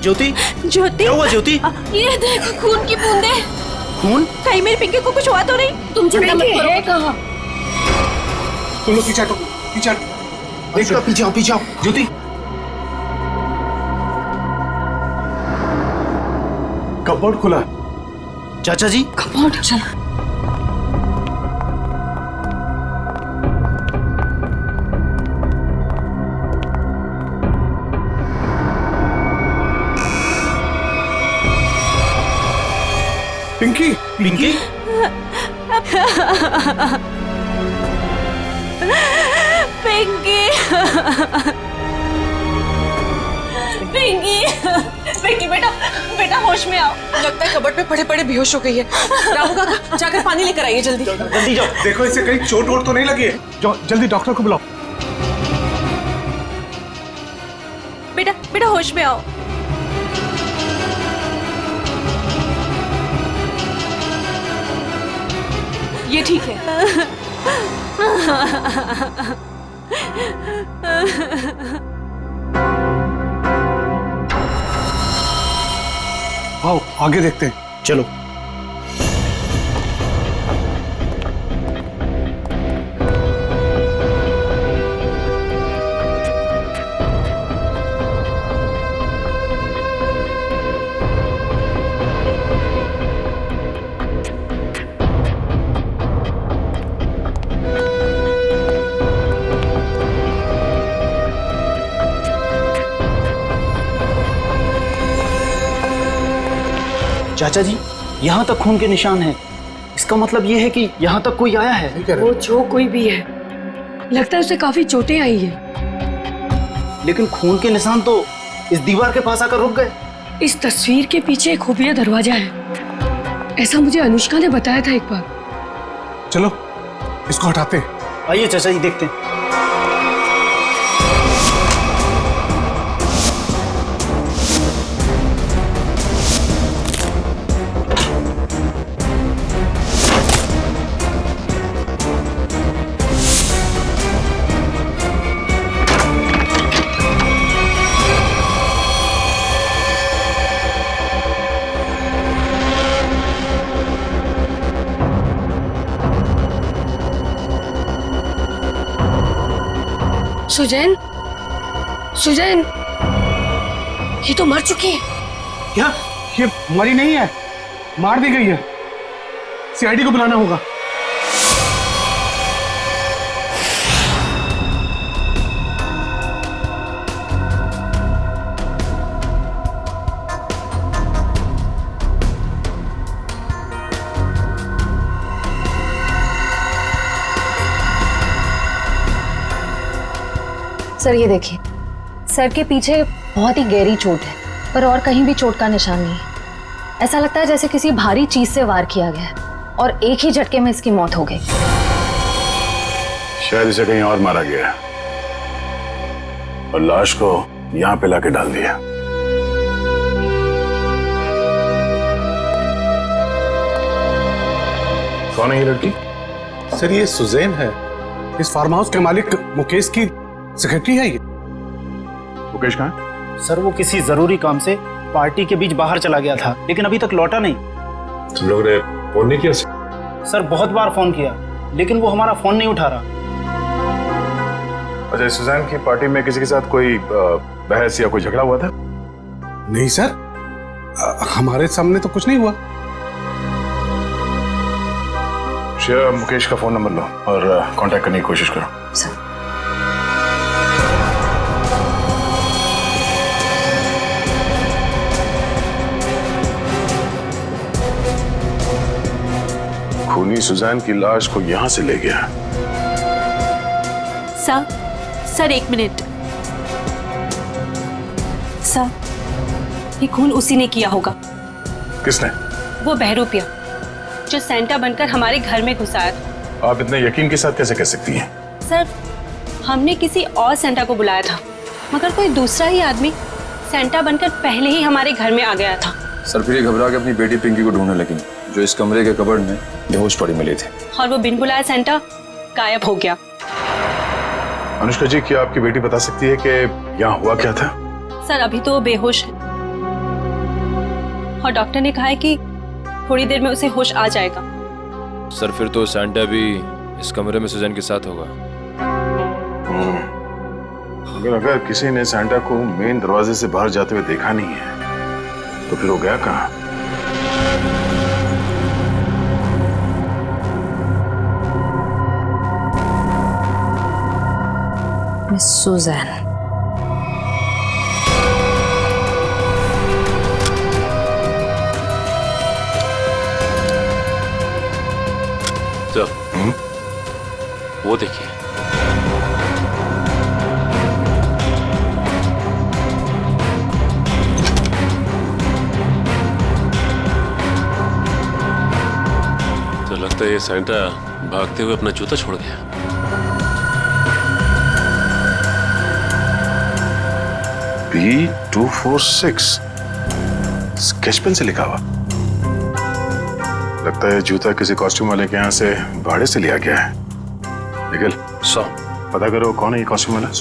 ज्योति, ज्योति, क्या हुआ ज्योति? ये देख खून की बूंदें। खून? कहीं मेरी पिंकी को कुछ हुआ तो नहीं? तुम चिंता मत करो। कहाँ? तुम लोग पीछे हटो, पीछे हटो। देखो पीछे आओ, पीछे आओ ज्योति। कपबोर्ड खुला। चाचा जी, कपबोर्ड चला। पिंकी, पिंकी? पिंकी, पिंकी, पिंकी बेटा, बेटा होश में आओ। लगता है कबर्ड पे पड़े पड़े बेहोश हो गई है। रामू काका जाकर पानी लेकर आइए जल्दी। जल्दी जाओ। देखो इसे कहीं चोट वोट तो नहीं लगी है। जाओ जल्दी डॉक्टर को बुलाओ। बेटा, बेटा होश में आओ। ये ठीक है। आओ आगे देखते हैं। चलो। चाचा जी, यहाँ तक खून के निशान हैं। इसका मतलब ये है कि यहाँ तक कोई आया है। वो जो कोई भी है, लगता है उसे काफी चोटें आई है। लेकिन खून के निशान तो इस दीवार के पास आकर रुक गए। इस तस्वीर के पीछे एक खुफिया दरवाजा है, ऐसा मुझे अनुष्का ने बताया था एक बार। चलो इसको हटाते हैं। आइए चाचा जी, देखते हैं। सुजैन, सुजैन, ये तो मर चुकी है। क्या ये मरी नहीं है, मार दी गई है। सीआईडी को बुलाना होगा। सर ये देखिए, सर के पीछे बहुत ही गहरी चोट है, पर और कहीं भी चोट का निशान नहीं है। ऐसा लगता है जैसे किसी भारी चीज से वार किया गया है और एक ही झटके में इसकी मौत हो गई। शायद इसे कहीं और मारा गया है और लाश को यहाँ पे लाके डाल दिया। कौन है ये लड़की? सर ये सुजैन है, इस फार्म हाउस के मालिक मुकेश की सेक्रेटरी है ये। मुकेश कहाँ है? सर वो किसी जरूरी काम से पार्टी के बीच बाहर चला गया था, लेकिन अभी तक लौटा नहीं। तुम लोग ने फोन नहीं किया? सर बहुत बार फोन किया, लेकिन वो हमारा फोन नहीं उठा रहा। अच्छा, सुजैन की पार्टी में किसी के साथ कोई बहस या कोई झगड़ा हुआ था? नहीं सर, हमारे सामने तो कुछ नहीं हुआ। श्रेया, मुकेश का फोन नंबर लो और कांटेक्ट करने की कोशिश करो। सर खूनी सुजैन की लाश को यहां से ले गया। सर एक मिनट। सर, ये खून उसी ने किया होगा। किसने? वो बहरूपिया जो सेंटा बनकर हमारे घर में घुसा आया था। आप इतने यकीन के साथ कैसे कह सकती हैं? सर, हमने किसी और सेंटा को बुलाया था, मगर कोई दूसरा ही आदमी सेंटा बनकर पहले ही हमारे घर में आ गया था। सर फिर ये घबरा के अपनी बेटी पिंकी को ढूंढने लगी, जो इस कमरे के कबर्ड में बेहोश पड़ी मिली थी। और वो बिन बुलाया सेंटा गायब हो गया। अनुष्का जी, क्या आपकी बेटी बता सकती है कि यहाँ हुआ क्या था? सर, अभी तो वो बेहोश है, और डॉक्टर ने कहा है कि थोड़ी देर में उसे होश आ जाएगा। सर फिर तो सैंटा भी इस कमरे में सुजैन के साथ होगा। अगर किसी ने सैंटा को मेन दरवाजे से बाहर जाते हुए देखा नहीं है तो फिर वो गया कहाँ? Miss Suzanne. सर, वो देखिए। तो लगता है ये सैंटा भागते हुए अपना जूता छोड़ गया। B246 स्केच पेन से लिखा हुआ। लगता है जूता किसी कॉस्ट्यूम वाले के यहाँ से भाड़े से लिया गया है। निखिल, पता करो कौन है ये कॉस्ट्यूम वाला।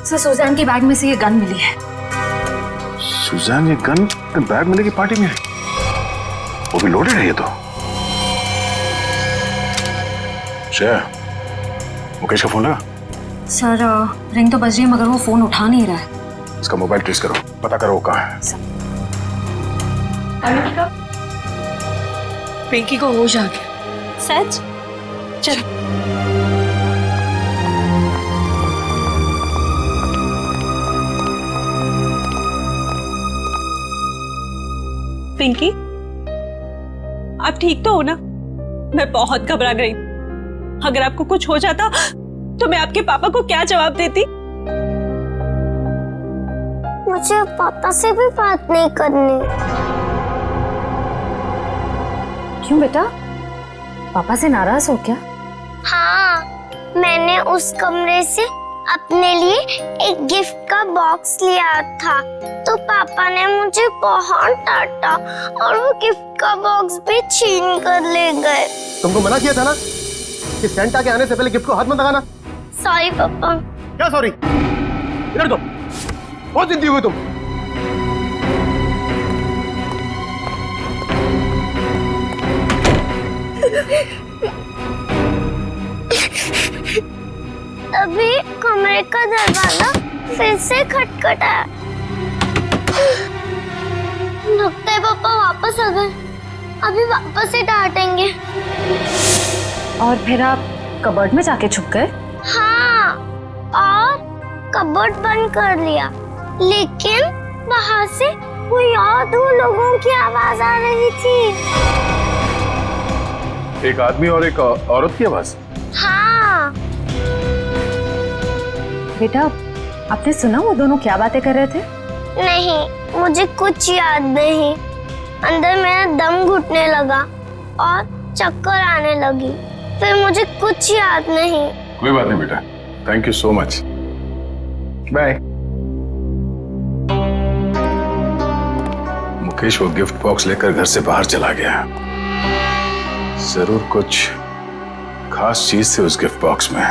सर सुजैन की बैग में से ये गन मिली है। सुजैन ये गन बैग मिलेगी पार्टी में? वो भी लोडेड है ये तो। श्रेया, मुकेश का फोन लगा? सर रिंग तो बज रही है मगर वो फोन उठा नहीं रहा है। इसका मोबाइल ट्रेस करो, पता करो वो कहाँ है। पिंकी को होश आ गया। सच? चलो। पिंकी, आप ठीक तो हो ना? मैं बहुत घबरा गई। अगर आपको कुछ हो जाता तो मैं आपके पापा को क्या जवाब देती? मुझे पापा से भी बात नहीं करनी। क्यों बेटा, पापा से नाराज हो क्या? हाँ, मैंने उस कमरे से अपने लिए एक गिफ्ट का बॉक्स लिया था तो पापा ने मुझे बहुत डांटा और वो गिफ्ट का बॉक्स भी छीन कर ले गए। तुमको मना किया था ना कि सेंटा के आने से पहले गिफ्ट को हाथ मत लगाना। सॉरी पापा। क्या सॉरी? इधर दो, बहुत जिद्दी हुई तुम। तभी कमरे का दरवाजा फिर से खटखटाया। लगता है पापा वापस आ गए। अभी वापस से डांटेंगे। और फिर आप कबर्ड में जाके छुप गए? हाँ, और कबर्ड बंद कर लिया, लेकिन बाहर से कोई और दो लोगों की आवाज आ रही थी। एक आदमी और एक औरत की आवाज? हाँ। बेटा, आपने सुना वो दोनों क्या बातें कर रहे थे? नहीं, मुझे कुछ याद नहीं। अंदर मेरा दम घुटने लगा और चक्कर आने लगी। फिर मुझे कुछ याद नहीं। कोई बात नहीं बेटा, thank you so much, bye. Mukesh वो गिफ्ट बॉक्स लेकर घर से बाहर चला गया। जरूर कुछ खास चीज थी उस गिफ्ट बॉक्स में।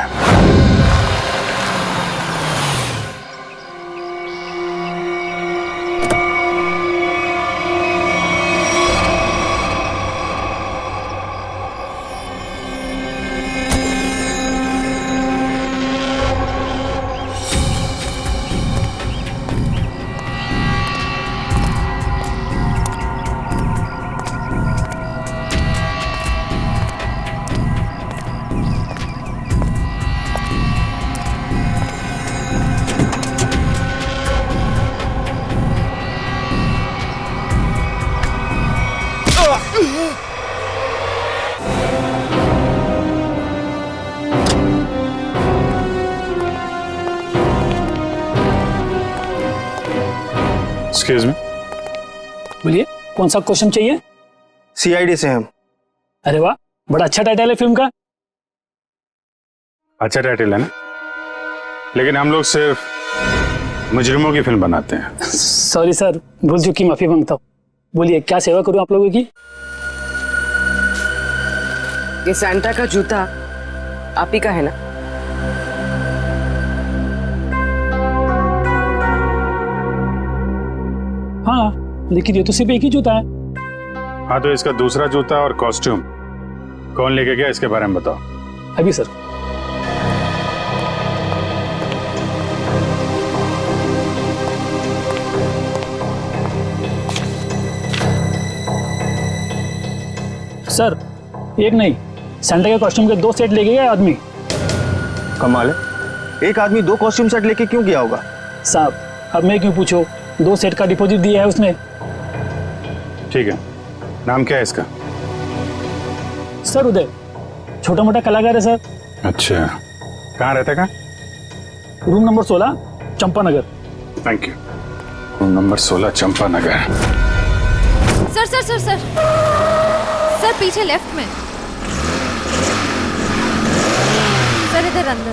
एक्सक्यूज मी, बोलिए, कौन सा क्वेश्चन चाहिए? सीआईडी से हम। अरे वाह, बड़ा अच्छा टाइटल है फिल्म का। अच्छा टाइटल है ना, लेकिन हम लोग सिर्फ मुजरिमों की फिल्म बनाते हैं। सॉरी सर, भूल चुकी, माफी मांगता हूँ। बोलिए, क्या सेवा करूँ आप लोगों की? ये सैंटा का जूता आप ही का है ना? हाँ, लेकिन ये तो सिर्फ एक ही जूता है। हाँ, तो इसका दूसरा जूता और कॉस्ट्यूम कौन लेके गया, इसके बारे में बताओ। अभी सर। सर, एक नहीं, सेंटा के कॉस्ट्यूम के 2 सेट लेके गया आदमी। कमाल है, एक आदमी 2 कॉस्ट्यूम सेट लेके क्यों गया होगा? साहब, अब मैं क्यों पूछो, 2 सेट का डिपॉजिट दिया है उसने। ठीक है, नाम क्या है इसका? सर उदय, छोटा मोटा कलाकार है सर। अच्छा, कहाँ रहता है? Room number 16, Champa Nagar. Thank you. Room number 16, Champa Nagar. Sir sir sir sir sir, पीछे लेफ्ट में सर, इधर अंदर।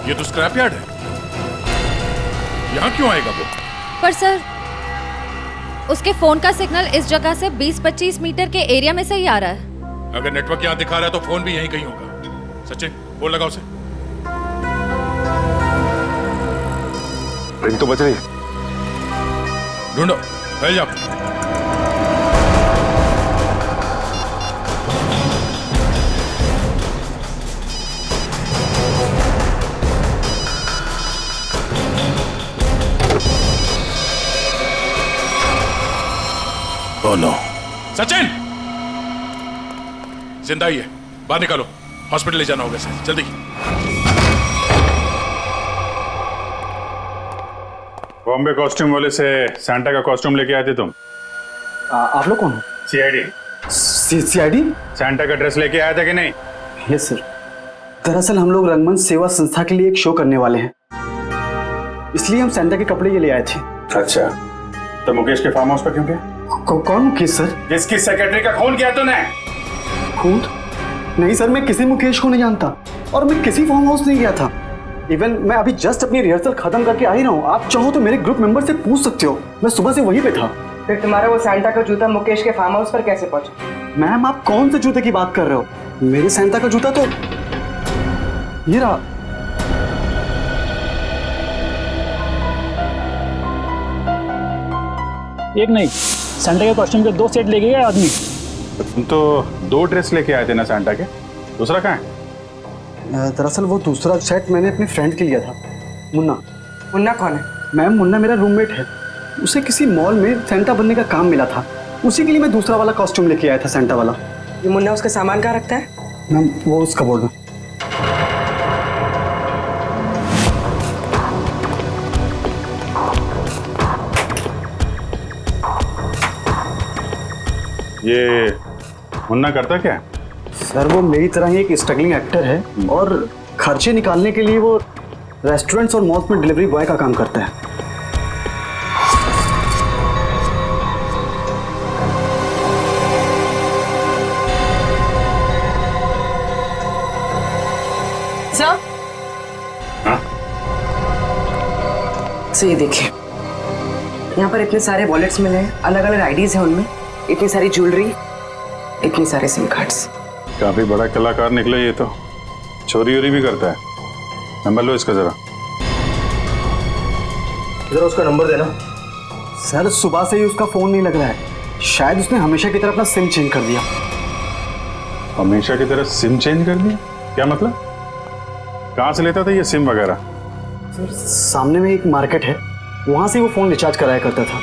ये तो स्क्रैप यार्ड है, यहाँ क्यों आएगा वो? पर सर, उसके फोन का सिग्नल इस जगह से 20-25 मीटर के एरिया में से ही आ रहा है। अगर नेटवर्क यहाँ दिखा रहा है तो फोन भी यहीं कहीं होगा। सचिन, फोन लगाओ उसे। रिंग तो बज रही है। ढूंढो, फैल जाओ। Oh no, Sachin! जिंदा ही है, बाहर निकालो, हॉस्पिटल ले जाना होगा इसे, जल्दी। बॉम्बे कॉस्ट्यूम वाले से सैंटा का कॉस्ट्यूम लेके आए थे तुम? आप लोग कौन हो? सीआईडी। सीआईडी? सैंटा का ड्रेस लेके आया था कि नहीं? यस सर, दरअसल हम लोग रंगमंच सेवा संस्था के लिए एक शो करने वाले हैं, इसलिए हम सैंटा के कपड़े ये ले आए थे। अच्छा, तो मुकेश के फार्म हाउस पर क्यों गए? कौन मुकेश सर? जिसकी सेक्रेटरी का खून किया तूने? खून? नहीं सर, मैं किसी मुकेश को नहीं जानता और मैं किसी फार्म हाउस नहीं गया था। इवन मैं अभी जस्ट अपनी रिहर्सल खत्म करके आ ही रहा हूँ। आप चाहो तो मेरे ग्रुप मेंबर से पूछ सकते हो, मैं सुबह से वहीं पे था। फिर तुम्हारा वो सैंटा का जूता मुकेश के फार्म हाउस पर कैसे पहुंचा? मैम, आप कौन से जूते की बात कर रहे हो? मेरे सैंटा का जूता तो ये रहा। एक नहीं, सेंटा के कॉस्ट्यूम के 2 सेट लेके गया आदमी। तुम तो 2 ड्रेस लेके आए थे ना सैंटा के, दूसरा कहाँ है? दरअसल वो दूसरा सेट मैंने अपने फ्रेंड के लिया था, मुन्ना। मुन्ना कौन है? मैम, मुन्ना मेरा रूममेट है। उसे किसी मॉल में सेंटा बनने का काम मिला था, उसी के लिए मैं दूसरा वाला कॉस्ट्यूम लेके आया था, सेंटा वाला। ये मुन्ना उसका सामान कहाँ रखता है? मैम, वो उस कबोर्ड में। ये मुन्ना करता क्या? सर, वो मेरी तरह ही एक स्ट्रगलिंग एक्टर है और खर्चे निकालने के लिए वो रेस्टोरेंट्स और मॉल्स में डिलीवरी बॉय का काम करता है। सर, सो ये देखिए, यहाँ पर इतने सारे वॉलेट्स मिले हैं, अलग अलग आईडीज हैं उनमें, इतनी सारी ज्वेलरी, इतने सारे सिम कार्ड्स। काफी बड़ा कलाकार निकला ये तो, चोरी वोरी भी करता है। नंबर लो इसका जरा। जरा उसका नंबर देना। सर, सुबह से ही उसका फोन नहीं लग रहा है, शायद उसने हमेशा की तरह अपना सिम चेंज कर दिया। हमेशा की तरह सिम चेंज कर दिया? क्या मतलब? कहाँ से लेता था ये सिम वगैरह? सर, सामने में एक मार्केट है, वहां से वो फोन रिचार्ज कराया करता था।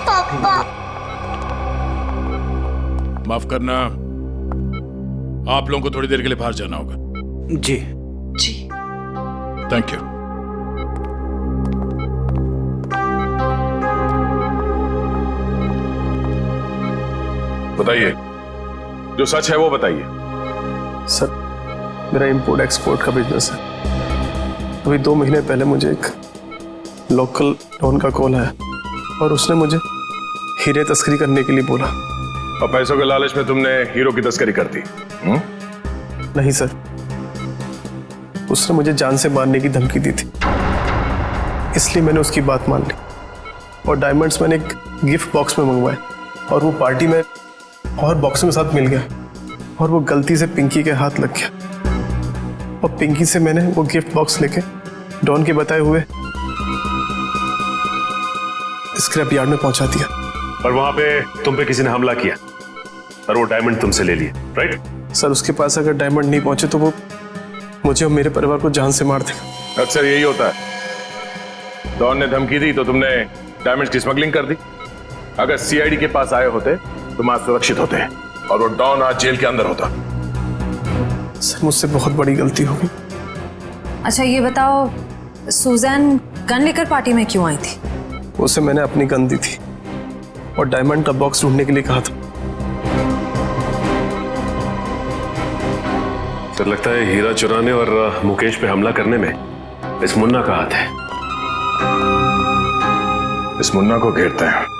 पापा, माफ करना, आप लोगों को थोड़ी देर के लिए बाहर जाना होगा। जी जी, थैंक यू। बताइए, जो सच है वो बताइए। सर, मेरा इंपोर्ट एक्सपोर्ट का बिजनेस है। अभी 2 महीने पहले मुझे एक लोकल डॉन का कॉल आया और उसने मुझे हीरे तस्करी करने के लिए बोला। और पैसों के लालच में तुमने हीरो की तस्करी कर दी? नहीं सर, उसने मुझे जान से मारने की धमकी दी थी। इसलिए मैंने उसकी बात मान ली और डायमंड्स मैंने एक गिफ्ट बॉक्स में मंगवाए और वो पार्टी में और बॉक्स में साथ मिल गया और वो गलती से पिंकी के हाथ लग गया और पिंकी से मैंने वो गिफ्ट बॉक्स लेके डॉन के बताए हुए स्क्रैप यार्ड में पहुंचा दिया। और वहां पे तुम पे किसी ने हमला किया और वो डायमंड तुमसे ले लिए, राइट? सर उसके पास अगर डायमंड नहीं पहुंचे तो वो मुझे और मेरे परिवार को जान से मार देगा। अक्सर यही होता है। डॉन ने धमकी दी तो तुमने डायमंड की स्मगलिंग कर दी। अगर सीआईडी के पास आए होते तुम आज सुरक्षित होते और वो डॉन आज जेल के अंदर होता। सर मुझसे बहुत बड़ी गलती हो गई। अच्छा ये बताओ, सुजैन गन लेकर पार्टी में क्यों आई थी? उसे मैंने अपनी गन दी थी और डायमंड का बॉक्स ढूंढने के लिए कहा था। सर लगता है हीरा चुराने और मुकेश पे हमला करने में इस मुन्ना का हाथ है। इस मुन्ना को घेरते हैं।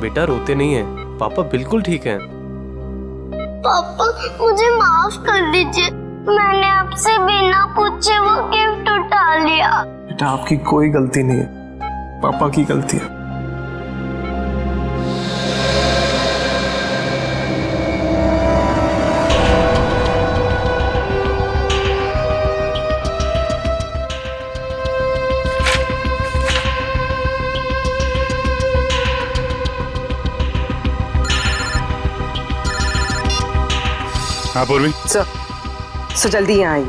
बेटा रोते नहीं है, पापा बिल्कुल ठीक हैं। पापा मुझे माफ कर दीजिए, मैंने आपसे बिना पूछे वो गिफ्ट उठा लिया। बेटा आपकी कोई गलती नहीं है, पापा की गलती है। हाँ पूर्वी। सर जल्दी यहाँ आइए।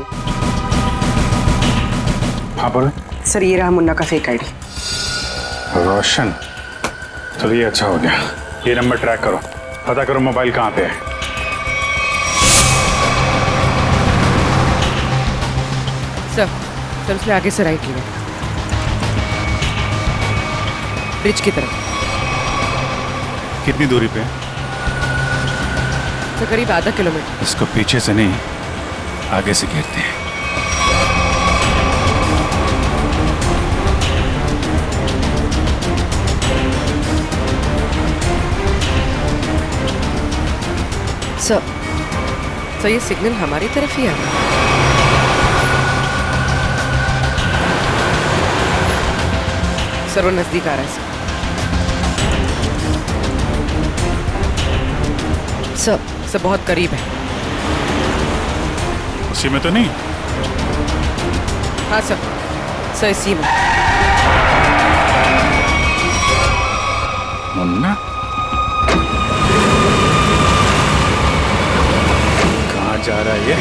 हाँ पूर्वी। सर ये रहा मुन्ना का फेक आईडी। रोशन, चलो ये अच्छा हो गया। ये नंबर ट्रैक करो, पता करो मोबाइल कहाँ पे है। सर उसने आगे से राइट लिया, ब्रिज की तरफ। कितनी दूरी पे है? तो करीब आधा किलोमीटर। इसको पीछे से नहीं, आगे से घेरते हैं। सर ये सिग्नल हमारी तरफ ही आ रहा है। सर वो नजदीक आ रहा है। सर बहुत करीब है। उसी में तो नहीं? हाँ सर इसी में। मुन्ना कहाँ जा रहा है ये?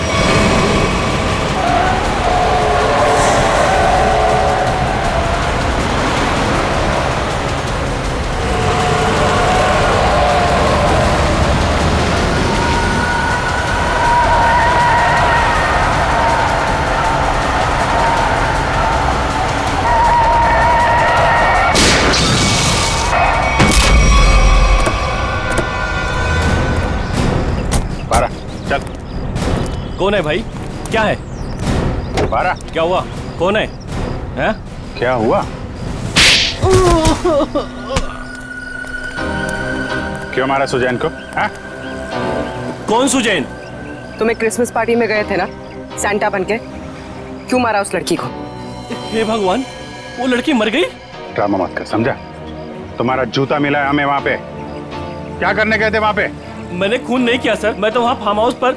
कौन है भाई? क्या है? बारा क्या हुआ? कौन है? हैं? क्या हुआ? क्यों मारा सुजैन को? हाँ? कौन सुजैन? तुम्हें क्रिसमस पार्टी में गए थे ना सैंटा बनके, क्यों मारा उस लड़की को? हे भगवान, वो लड़की मर गई? ड्रामा मत कर, समझा? तुम्हारा जूता मिला है हमें वहां पे। क्या करने गए थे वहां पे? मैंने खून नहीं किया सर, मैं तो वहाँ फार्म हाउस पर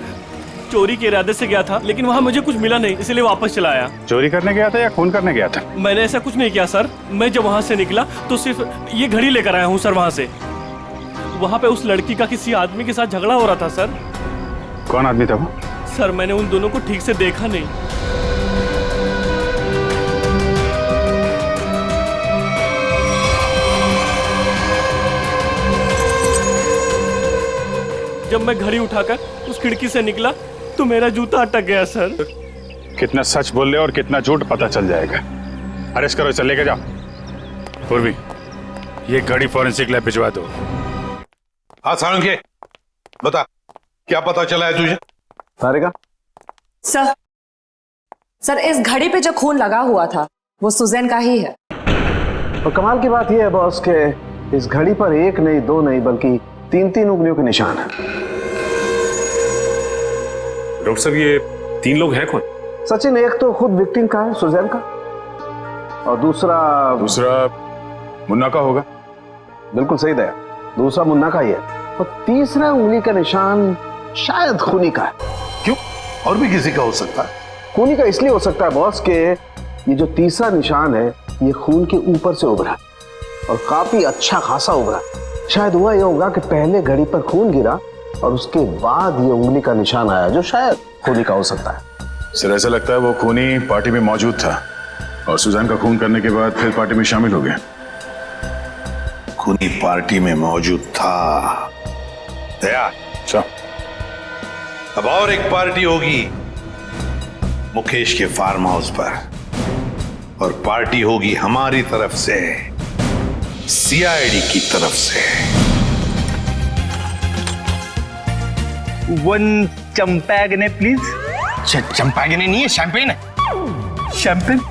चोरी के इरादे से गया था, लेकिन वहाँ मुझे कुछ मिला नहीं, इसलिए वापस चला आया। चोरी करने गया था या खून करने गया था? मैंने ऐसा कुछ नहीं किया सर। मैं जब वहाँ से निकला तो सिर्फ ये घड़ी लेकर आया हूँ सर। वहाँ से वहाँ पे उस लड़की का किसी आदमी के साथ झगड़ा हो रहा था सर। कौन आदमी था वो? सर मैंने उन दोनों को ठीक से देखा नहीं। जब मैं घड़ी उठाकर उस खिड़की से निकला तो मेरा जूता अटक गया सर। कितना सच बोल रहे और कितना झूठ पता चल जाएगा। अरेस्ट करो, इसे लेके जाओ। पूर्वी, ये घड़ी फॉरेंसिक लैब भिजवा दो। हाँ सारंगे, बता क्या पता चला है तुझे? सारिका? सर इस घड़ी पे जो खून लगा हुआ था वो सुजैन का ही है। और कमाल की बात यह है बॉस के इस घड़ी पर एक नहीं, दो नहीं, बल्कि तीन उंगलियों के निशान है। डॉक्टर साहब ये 3 लोग हैं कौन? सचिन, एक तो खुद विक्टिम का है, सुजैन का, और दूसरा मुन्ना का होगा। बिल्कुल सही दया, दूसरा मुन्ना का ही है, और तीसरा उंगली का निशान शायद खूनी का है। क्यों? और भी किसी का हो सकता है? खूनी का इसलिए हो सकता है बॉस के ये जो तीसरा निशान है ये खून के ऊपर से उभरा और काफी अच्छा खासा उभरा। शायद हुआ यह होगा कि पहले घड़ी पर खून गिरा और उसके बाद ये उंगली का निशान आया जो शायद खूनी का हो सकता है। सर ऐसा लगता है वो खूनी पार्टी में मौजूद था और सुजैन का खून करने के बाद फिर पार्टी में शामिल हो गया। खूनी पार्टी में मौजूद था। दया, अच्छा, अब और एक पार्टी होगी मुकेश के फार्म हाउस पर, और पार्टी होगी हमारी तरफ से, सीआईडी की तरफ से। 1 चंपागने प्लीज। चंपागने नहीं है, शैंपेन है। शैंपेन।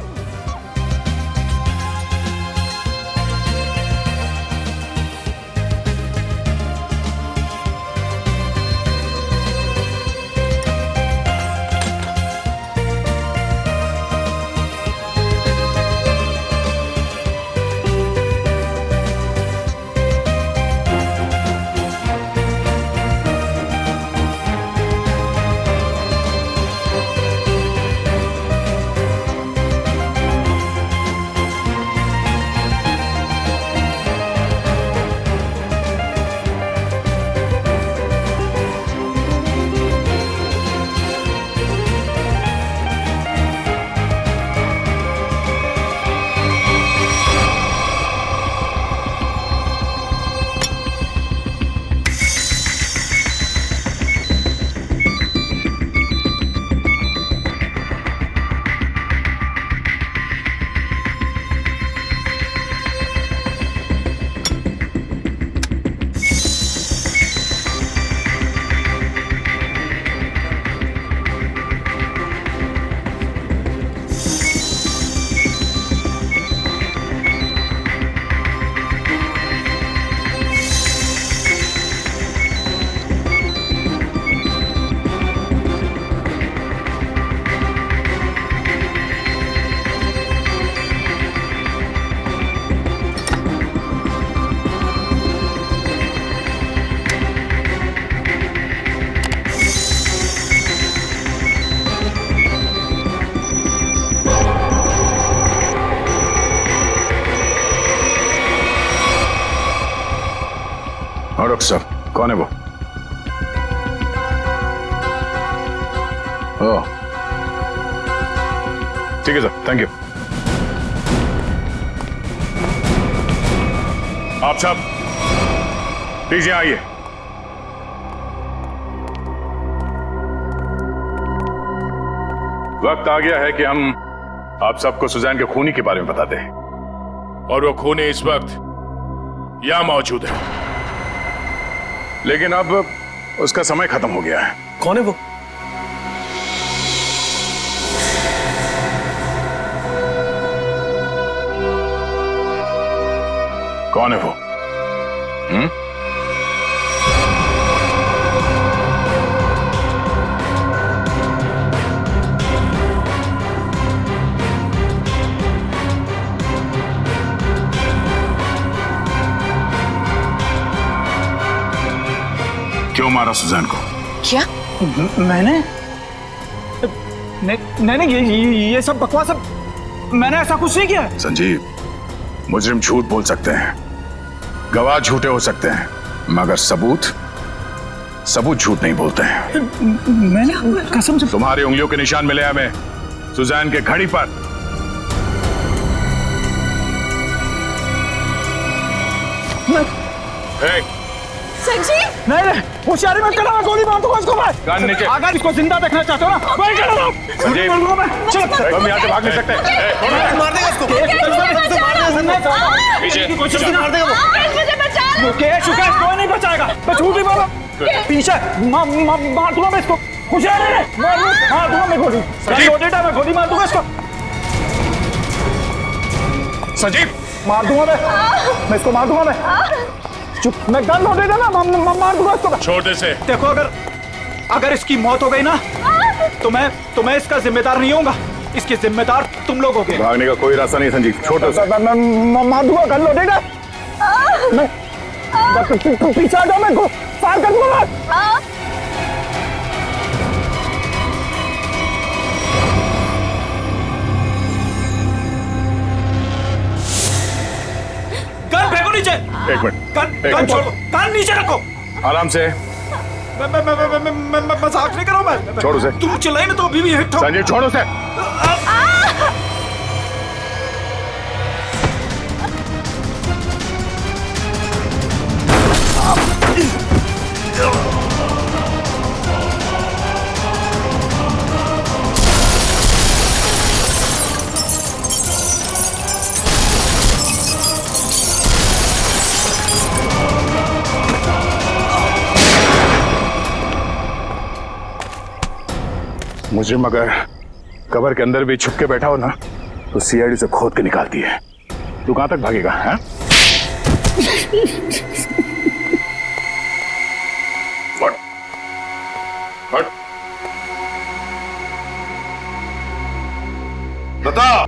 डॉक्टर साहब, कौन है वो? ओह, ठीक है सर, थैंक यू। आप साहब प्लीज यहाँ आइए। वक्त आ गया है कि हम आप सबको सुजैन के खूनी के बारे में बता दें। और वो खूनी इस वक्त यहां मौजूद है। लेकिन अब उसका समय खत्म हो गया है। कौन है वो? कौन है वो? क्यों मारा सुजैन को? क्या? मैंने ये सब बकवास, मैंने ऐसा कुछ नहीं किया। संजीव, मुजरिम झूठ बोल सकते हैं, गवाह झूठे हो सकते हैं, मगर सबूत झूठ नहीं बोलते हैं। मैंने कसम से। तुम्हारी उंगलियों के निशान मिले हमें सुजैन के घड़ी पर। संजीव, नहीं, होशियारी मत करना, मैं गोली मार दूंगा इसको। मैं कान नीचे। अगर इसको जिंदा देखना चाहते हो ना, मैं कर रहा हूं। संजीव, हम यहाँ से भाग नहीं सकते। मार देगा इसको। पीछे कोशिश मार देगा वो। मुकेश कोई नहीं बचाएगा। मैं झूठ नहीं बोला। पीछे मार दूंगा मैं इसको। होशियारी है, मार दूंगा मैं गोली। मैं गोली मार दूंगा इसको। संजीव, मार दूंगा मैं इसको मार दूंगा मैं। चुप, मैं गन लोड देना, मार दूंगा इसको। छोटे से देखो, अगर इसकी मौत हो गई ना तो मैं इसका जिम्मेदार नहीं होऊंगा। इसके जिम्मेदार तुम लोग होगे। भागने का कोई रास्ता नहीं संजीव, छोड़ दो। मैं मार दूंगा, कर लो देगा। मैं पीछे हटो, मैं फायर कर दूंगा। गन फेंको नीचे। एक मिनट, गन छोड़ो, गन नीचे रखो। आराम से। मैं मजाक नहीं कर रहा हूं। मैं छोड़ उसे। तुम चिल्लाए ना तो अभी भी हिट हो। संजीव छोड़ उसे। मुजरिम अगर कबर के अंदर भी छुप के बैठा हो ना तो सीआईडी से खोद के निकालती है। तू कहां तक भागेगा? हैं? हट, हट। बता,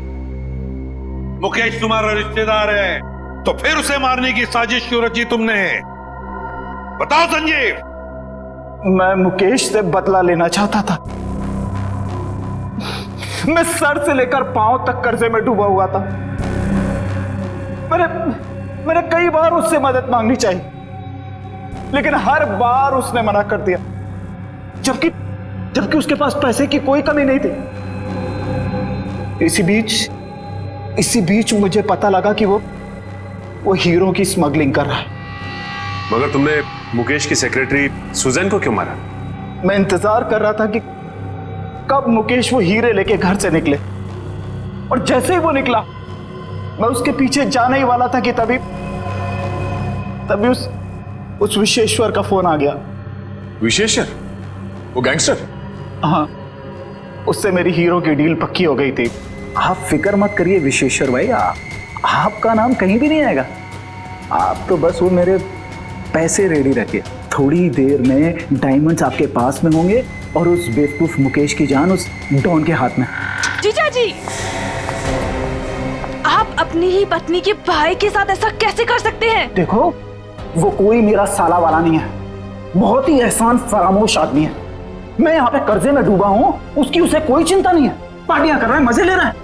मुकेश तुम्हारा रिश्तेदार है तो फिर उसे मारने की साजिश क्यों रची तुमने? बताओ संजीव। मैं मुकेश से बदला लेना चाहता था। मैं सर से लेकर पांव तक कर्जे में डूबा हुआ था। मैंने कई बार उससे मदद मांगनी चाहिए, लेकिन हर बार उसने मना कर दिया, जबकि उसके पास पैसे की कोई कमी नहीं थी। इसी बीच मुझे पता लगा कि वो हीरो की स्मगलिंग कर रहा है। मगर तुमने मुकेश की सेक्रेटरी सुजैन को क्यों मारा? मैं इंतजार कर रहा था कि कब मुकेश वो हीरे लेके घर से निकले, और जैसे ही वो निकला मैं उसके पीछे जाने ही वाला था कि तभी उस विशेश्वर का फोन आ गया। विशेश्वर? वो गैंगस्टर? हाँ, उससे मेरी हीरो की डील पक्की हो गई थी। आप फिक्र मत करिए विशेश्वर भाई, आपका नाम कहीं भी नहीं आएगा। आप तो बस वो मेरे पैसे रेडी रखिए, थोड़ी देर में डायमंड्स आपके पास में होंगे और उस बेवकूफ मुकेश की जान उस डॉन के हाथ में। जीजा जी, आप अपनी ही पत्नी के भाई के साथ ऐसा कैसे कर सकते हैं? देखो, वो कोई मेरा साला वाला नहीं है, बहुत ही एहसान फरामोश आदमी है। मैं यहाँ पे कर्जे में डूबा हूँ, उसकी उसे कोई चिंता नहीं है, पार्टियां कर रहा है, मजे ले रहा है।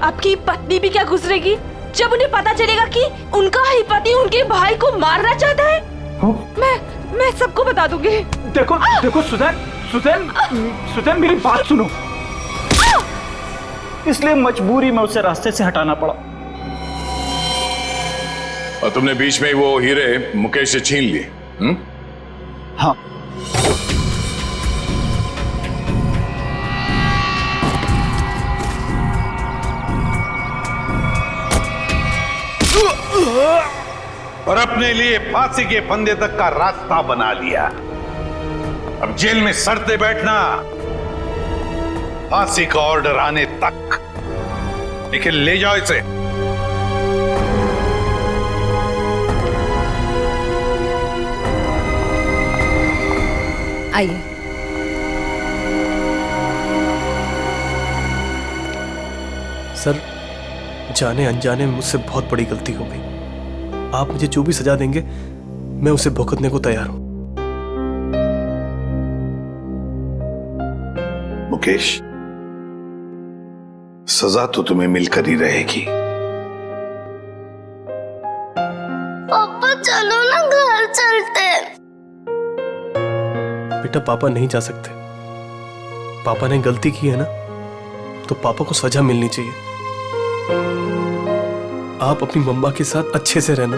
आपकी पत्नी भी क्या गुजरेगी जब उन्हें पता चलेगा कि उनका ही पति उनके भाई को मारना चाहता है? मैं सबको बता दूंगी। देखो सुजैन मेरी बात सुनो। इसलिए मजबूरी में उसे रास्ते से हटाना पड़ा। और तुमने बीच में वो हीरे मुकेश से छीन लिए? हाँ। और अपने लिए फांसी के फंदे तक का रास्ता बना लिया। अब जेल में सड़ते बैठना, फांसी का ऑर्डर आने तक। लेकिन ले जाओ इसे। आइए। सर, जाने अनजाने में मुझसे बहुत बड़ी गलती हो गई। आप मुझे जो भी सजा देंगे मैं उसे भुगतने को तैयार हूं। मुकेश, सजा तो तुम्हें मिलकर ही रहेगी। पापा चलो ना, घर चलते। बेटा, पापा नहीं जा सकते। पापा ने गलती की है ना, तो पापा को सजा मिलनी चाहिए। आप अपनी मम्मा के साथ अच्छे से रहना।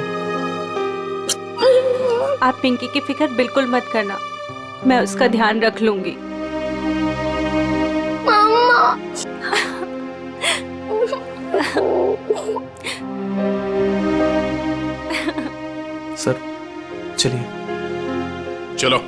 आप पिंकी की फिक्र बिल्कुल मत करना, मैं उसका ध्यान रख लूंगी। मम्मा। सर, चलिए। चलो।